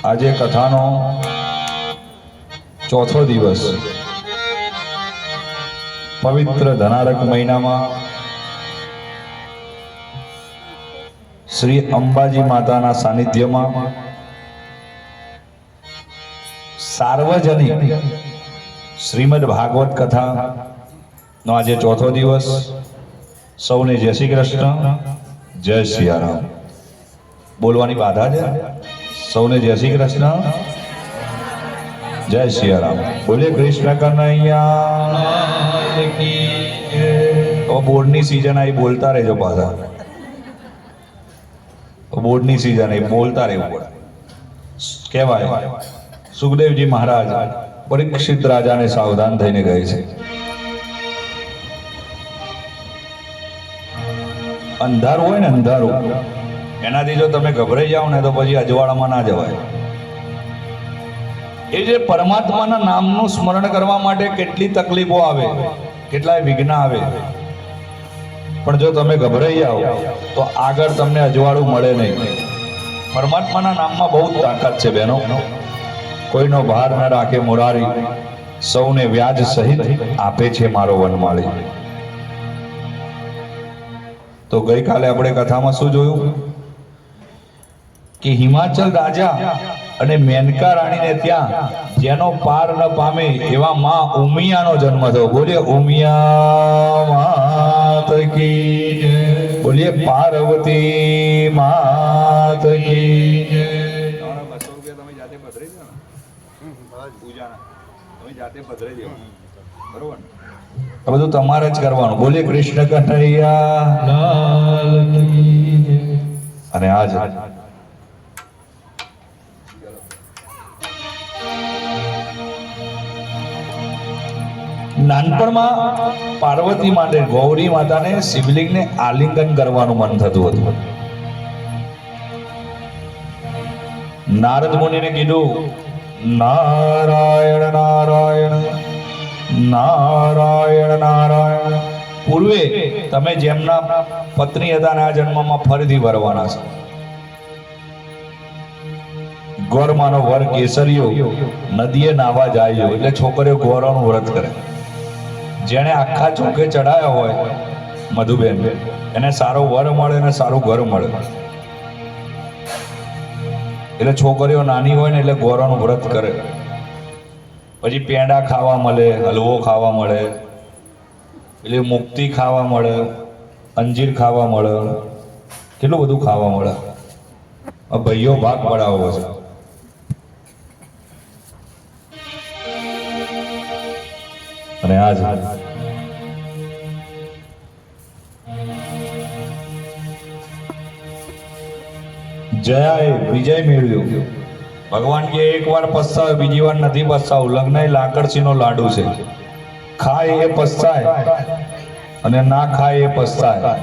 આજે કથાનો ચોથો દિવસ પવિત્ર ધનારક મહિનામાં શ્રી અંબાજી માતાના સાનિધ્યમાં સાર્વજનિક શ્રીમદ ભાગવત કથા નો આજે ચોથો દિવસ. સૌને જય શ્રી કૃષ્ણ, જય સિયારામ. બોલવાની બાધા છે. સૌને જય શ્રી કૃષ્ણ, જય સિયારામ. બોલીએ કૃષ્ણ કનૈયા કી જય. બોર્ડની સિઝન આવી, બોલતા રહેજો. પાછા બોર્ડની સિઝન આવી, બોલતા રહેવું પડે. કહેવાય સુખદેવજી મહારાજ પરીક્ષિત રાજાને સાવધાન થઈને કહે છે, અંધારું હોય ને, અંધારું, એનાથી જો તમે ગભરાઈ જાઓ ને તો પછી અજવાળામાં ના જવાય. એ જે પરમાત્માના નામનું સ્મરણ કરવા માટે કેટલી તકલીફો આવે, કેટલાય વિઘ્ન આવે, પણ જો તમે ગભરાઈ જાઓ તો આગળ તમને અજવાળું મળે નહીં. પરમાત્માના નામમાં બહુ તાકાત છે બહેનો. કોઈનો ભાર ન રાખે મુરારી, સૌને વ્યાજ સહિત આપે છે મારો વનમાળી. તો ગઈકાલે આપણે કથામાં શું જોયું કે હિમાચલ રાજા અને મેનકા રાણીને ત્યાં જેનો પાર ન પામે એવા માં ઉમિયાનો જન્મ થયો. બોલીએ ઉમિયા માત કી જય. બોલીએ પાર્વતી માત કી જય. તમે જાતે પધરાઈ દો ને, પૂજાના તમે જાતે પધરાઈ દો, બરોબર ને? આ બધું તમારે જ કરવાનું. બોલીએ કૃષ્ણ કનૈયા લાલ કી જય. અને આજ નાનપણમાં પાર્વતી માટે ગૌરી માતાને શિવલિંગને આલિંગન કરવાનું મન થતું હતું. નારદ મુનિને કીધું, નારાયણ નારાયણ નારાયણ નારાયણ. પૂર્વે તમે જેમના પત્ની હતા ને આ જન્મમાં ફરીથી વરવાના છે. ગોરમાનો વર કેસરીયો નદીએ નાવા જાય એટલે છોકરીઓ ગોરાનું વ્રત કરે. જેને આખા ચોકે ચડાયા હોય મધુબેન, એને સારો વર મળે ને સારું ઘર મળે. એટલે છોકરીઓ નાની હોય ને એટલે ગોરાનું વ્રત કરે. પછી પેંડા ખાવા મળે, હલવો ખાવા મળે, એટલે મુક્તિ ખાવા મળે, અંજીર ખાવા મળે, કેટલું બધું ખાવા મળે. ભાઈઓ ભાગ પડાવો છે. અને આજ જયાએ વિજય મેળવ્યો. ભગવાન કે એક વાર પસ્તાવે, બીજી વાર નથી પસ્તાવું. લગ્ન એ લાકડસીનો લાડુ છે. ખાય એ પસ્તાય અને ના ખાય એ પસ્તાય.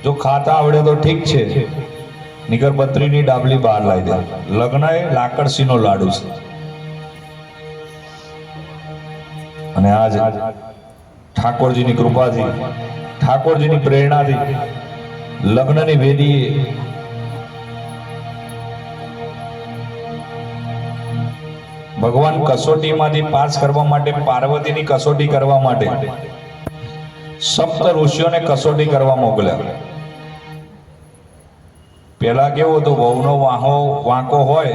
જો ખાતા આવડે તો ઠીક છે, નીકર બત્રીની ડાબલી બહાર લાવી દે. લગ્ન એ લાકડસીનો લાડુ છે. અને આજ ઠાકોરજીની કૃપાથી, ઠાકોરજીની પ્રેરણાથી લગ્નની વેદીએ ભગવાન કસોટીમાંથી પાસ કરવા માટે, પાર્વતીની કસોટી કરવા માટે સપ્ત ઋષિઓને કસોટી કરવા મોકલ્યા. પેલા કેવું હતું, વહુનો વાંકો હોય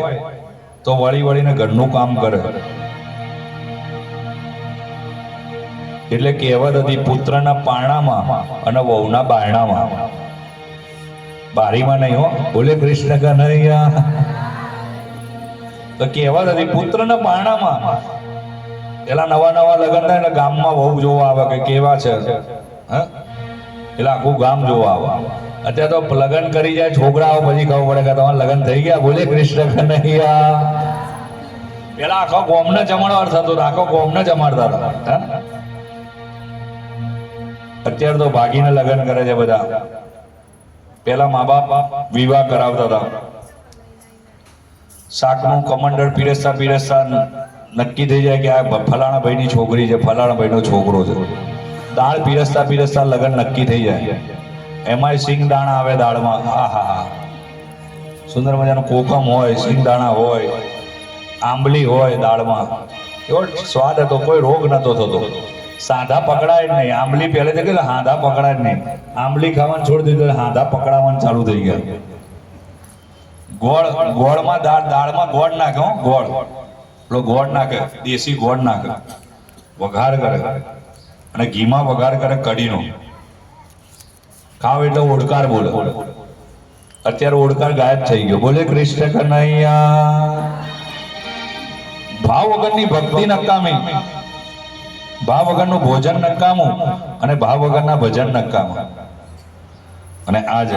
તો વળી વળીને ઘરનું કામ કરે. એટલે કહેવત હતી, પુત્રના પારણામાં અને વહુના બારણામાં, બારીમાં નહીં હો. બોલે કૃષ્ણ કનૈયા. તો કહેવત હતી, પુત્રના પારણામાં. પેલા નવા નવા લગ્ન થાય એટલે ગામમાં વહુ જોવા આવે કે કેવા છે, એટલે આખું ગામ જોવા આવે. અત્યારે તો લગ્ન કરી જાય છોકરાઓ, પછી ખબર પડે કે તમારા લગ્ન થઈ ગયા. બોલે કૃષ્ણ કનૈયા. પેલા આખો ગોમને જમાડવાર થતો, આખો ગોમને જમાડતા હતા. અત્યારે તો ભાગીને લગ્ન કરે છે બધા. પેલા મા બાપ વિવાહ કરાવતા હતા. શાકનું કમંડળ પીરસતા પીરસતા નક્કી થઈ જાય કે આ ફલાણા ભાઈની છોકરી છે, ફલાણા ભાઈનો છોકરો છે. દાળ પીરસતા પીરસતા લગ્ન નક્કી થઈ જાય. એમાંય સિંગ દાણા આવે દાળમાં. હા હા હા, સુંદર મજાનું કોકમ હોય, સિંગદાણા હોય, આંબલી હોય દાળમાં, એવો સ્વાદ હતો, કોઈ રોગ નતો થતો. સાંધા પકડાય જ નહીં. આંબલી પહેલેથી કે હાંધા પકડાય જ નહીં. આંબલી ખાવાનું છોડી દીધું, હાંધા પકડાવાનું ચાલુ થઈ ગયા. ગોળમાં દાળમાં ગોળ નાખે, ગોળ, પેલો ગોળ નાખે, દેશી ગોળ નાખે, વઘાર કરે, અને ઘીમાં વઘાર કરે કઢીનો. ખાવ એટલે ઓડકાર બોલે. અત્યારે ઓડકાર ગાયબ થઈ ગયો. બોલે કૃષ્ણ કનૈયા. ભાવ વગરની ભક્તિ નકામી, ભાવ વગરનું ભોજન નકામું, અને ભાવ વગરના ભજન નકામું. અને આજે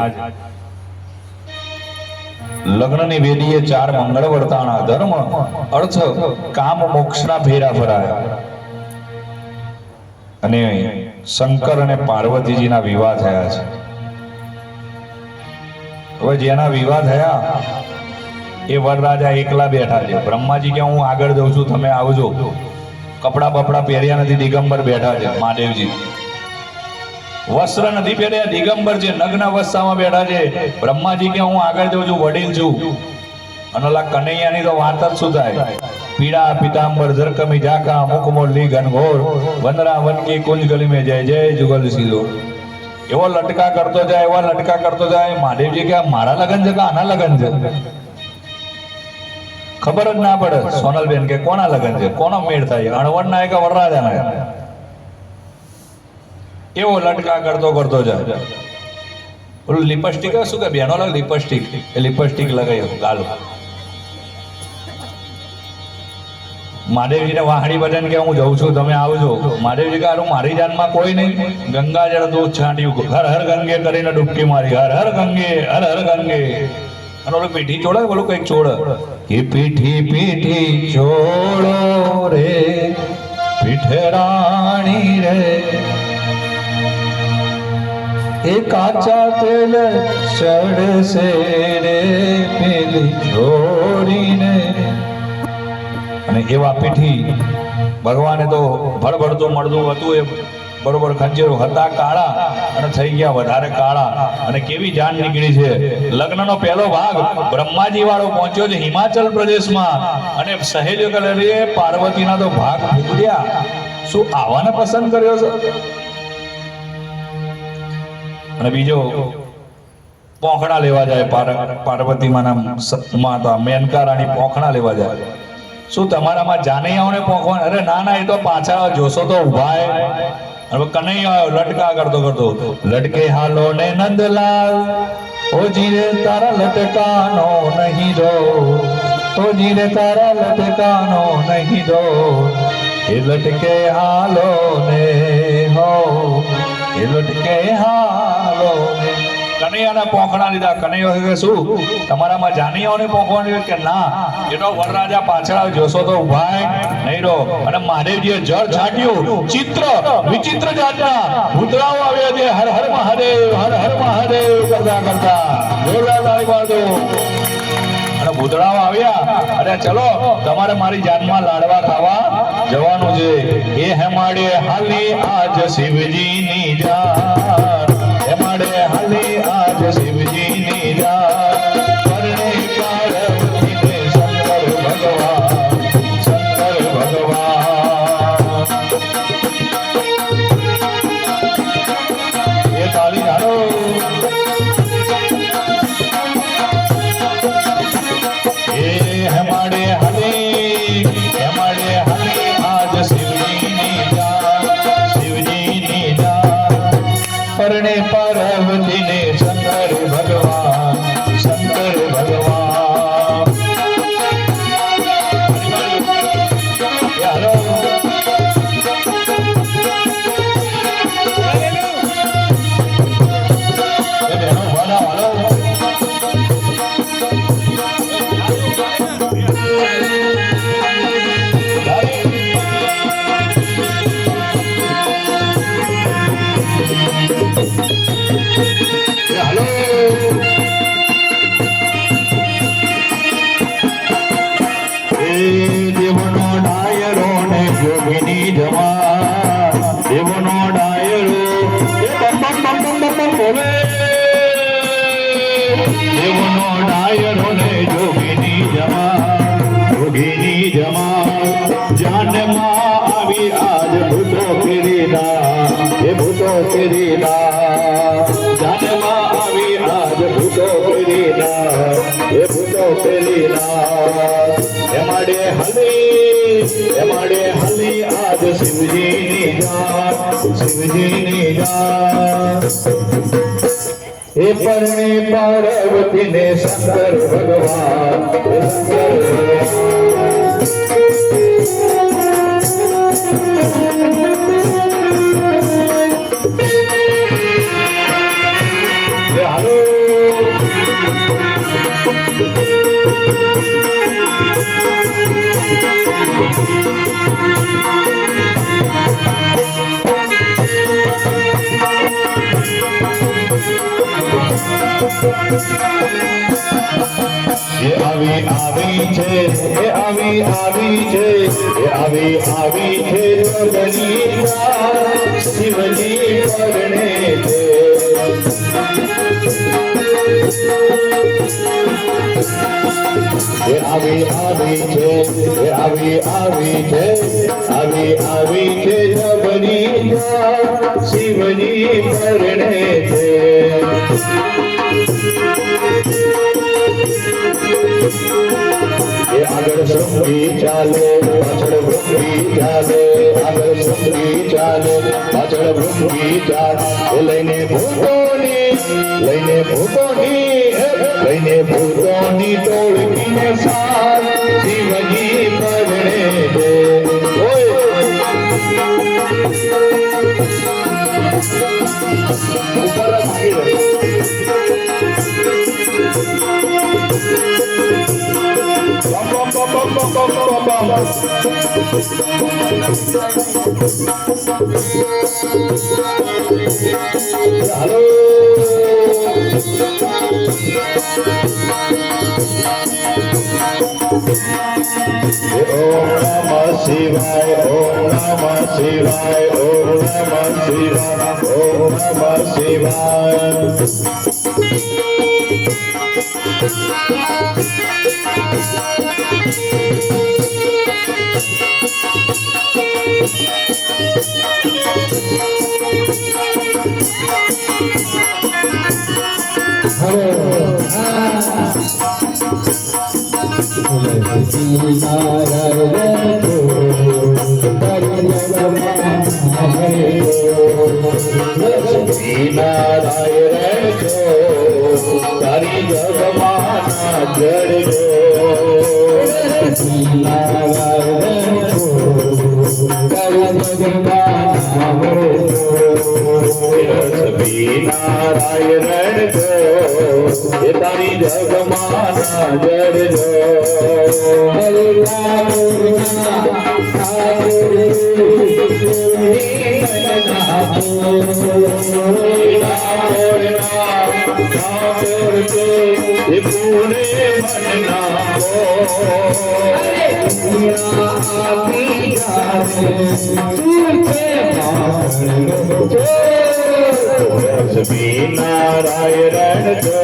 લગ્નની વેદીએ 4 મંગળ વર્તાણા, ધર્મ અર્થ કામ મોક્ષના ફેરા ફરાયા. અને શંકર અને પાર્વતીજીના વિવાહ થયા છે. હવે જેના વિવાહ થયા એ વરરાજા એકલા બેઠા છે. બ્રહ્માજી કે હું આગળ જઉં છું, તમે આવજો. કપડા બપડા પહેર્યા નથી, દિગંબર બેઠા છે. મહાદેવજી વસ્ત્ર નથી પહેર્યા, દિગંબર છે, નગ્ન અવસ્થામાં બેઠા છે. બ્રહ્માજી કે હું આગળ જઉં છું, વડીલ છું. અને ઓલા કનૈયાની તો વાત જ શું થાય? પીડા પિતાંબર ઝરકમી ઝાકા, મુખમોલી ઘનઘોર, વનરા વનકી કુંજ ગલી में જય જય જુગલ સિલો. એવો લટકા કરતો જાય, એવા લટકા કરતો જાય. મહાદેવજી કે મારા લગન છે કે આના લગન છે? ખબર જ ના પડે. સોનલબેન કે કોના લગન છે, કોનો મેળ થાય, અણવરના કે વરરાજાના? એવો લટકા કરતો કરતો જાય. ઓલું લિપસ્ટિક શું કે બેનો લાગ લિપસ્ટિક, એ લિપસ્ટિક લગાવી ગાલ. મહાદેવજીને વાહડી ભજન કે હું જઉં છું, તમે આવજો. મહાદેવજી કે મારી જાનમાં કોઈ નહીં. ગંગાજળ દૂધ છાંટ્યું, હર હર ગંગે કરીને ડૂબકી મારી, હર હર ગંગે, હર હર ગંગે. અને ઓલું પીઠી ચોડે, બોલું કઈક ચોડે, એ પીઠી પીઠી ચોડો રે પીઠે રાણી રે, એ કાચા તેલ ચડશે રે પેલી છોડીને. અને એવા પીઠી ભગવાને તો ભડભડતું મળતું હતું, એ બરોબર ખંજરો હતા કાળા અને થઈ ગયા વધારે કાળા. અને કેવી જાન નીકળી છે. લગ્નનો પહેલો ભાગ બ્રહ્માજી વાળો પહોંચ્યો છે હિમાચલ પ્રદેશમાં. અને સહેજ કલરીએ પાર્વતીના તો ભાગ ભૂગ્યા. શું આવાને પસંદ કર્યો છે? અને બીજો પોખણા લેવા જાય. પાર્વતી માતા મેનકા રાણી પોખણા લેવા જાય. શું તમારામાં જાનૈયાઓને પોખવા? અરે ના ના, એ તો પાછા જોશો તો ઉભા. હવે કનૈયા લટકા કરતો કરતો, લટકે હાલો ને નંદલાલ, ઓ જીરે તારા લટકાનો નહીં દો, ઓ જીરે તારા લટકાનો નહીં દો, એ લટકે હાલો ને હો, એ લટકે હાલો ને. કનૈયાના પોખણા લીધા. કનૈયો કે શું તમારામાં જાનૈયાઓને પોખવાની? કે ના, એ તો વરરાજા પાછળ જોશો તો ઉભા નહીં રહો. અને મહાદેવજીએ જળ છાંટ્યું. ચિત્ર વિચિત્ર જાતના ભૂતળાઓ આવ્યા છે. હર હર મહાદેવ, હર હર મહાદેવ કરતા કરતા જોરદાર તાળી પાડો. અને ભૂતળાઓ આવ્યા. અરે ચલો, તમારે મારી જાનમાં લાડવા ખાવા જવાનું છે. એ હેમાડે હાલી આજ શિવજીની જાન, હેમાડે હાલી આજ શિવજીની જાન. પરણે પાર્વતીને શંકર ભગવાન, શંકર ભગવાન. એ તાળી ઝાડો. એ હેમાડે હાલી, હેમાડે હાલી આજ શિવજીની જાન, શિવજીની જાન. પરણે પાર્વતીને શંકર ભગવાન, શંકર ભગવાન. હાલો દેવનો ડાયરો ને જોગીની જવા, દેવનો ડાયરો બોલે, દેવનો નો ડાયરો ને જોગીની જમા જાનમાં આવી આજ ભૂતો ફેરીના એ ભૂતો ફેરીના જાનમાં આવી આજ ભૂતો ફેરીના એ ભૂતો ફેરીના એમાડે હલી આજ શિવજીની જાન એ પરણે પાર્વતી ને શંકર ભગવાન આવી છે જગની શિવજી પરણે છે આવી છે જગની શિવજી પરણે છે આગળ શૃંગી ચાલે પાછળ ભૃંગી ચાલે આગળ શૃંગી ચાલે પાછળ ભૃંગી ચાલે લઈને ભૂતોની ટોળકીને સાર શિવજી પરણે છે ઉપર Hello. Om Namah Shivaya, Om Namah Shivaya, Om Namah Shivaya, Om Namah Shivaya. તારી જગમાના જડજો નારાયણ જો એ તારી જગમાના જડજો પૂર્ણે નારાયણ જો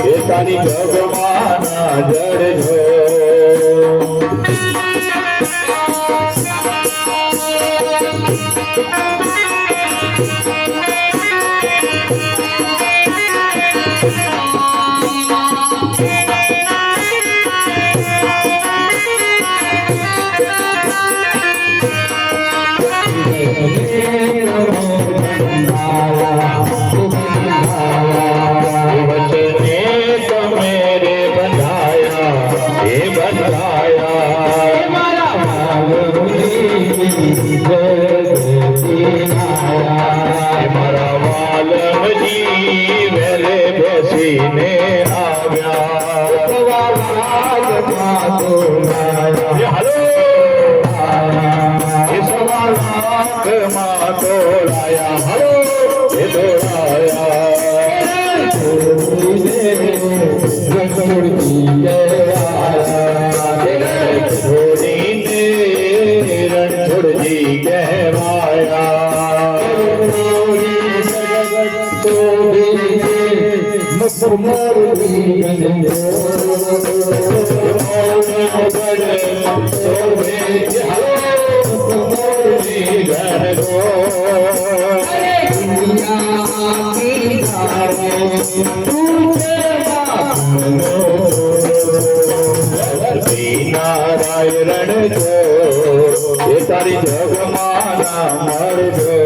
એ તારી જગમાના જડજો Motor નારાયણ જો એ તારી જગમાના મળજો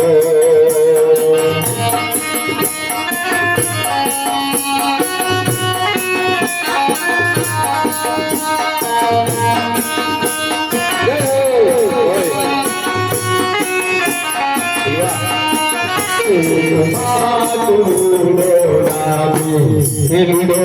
હિરડો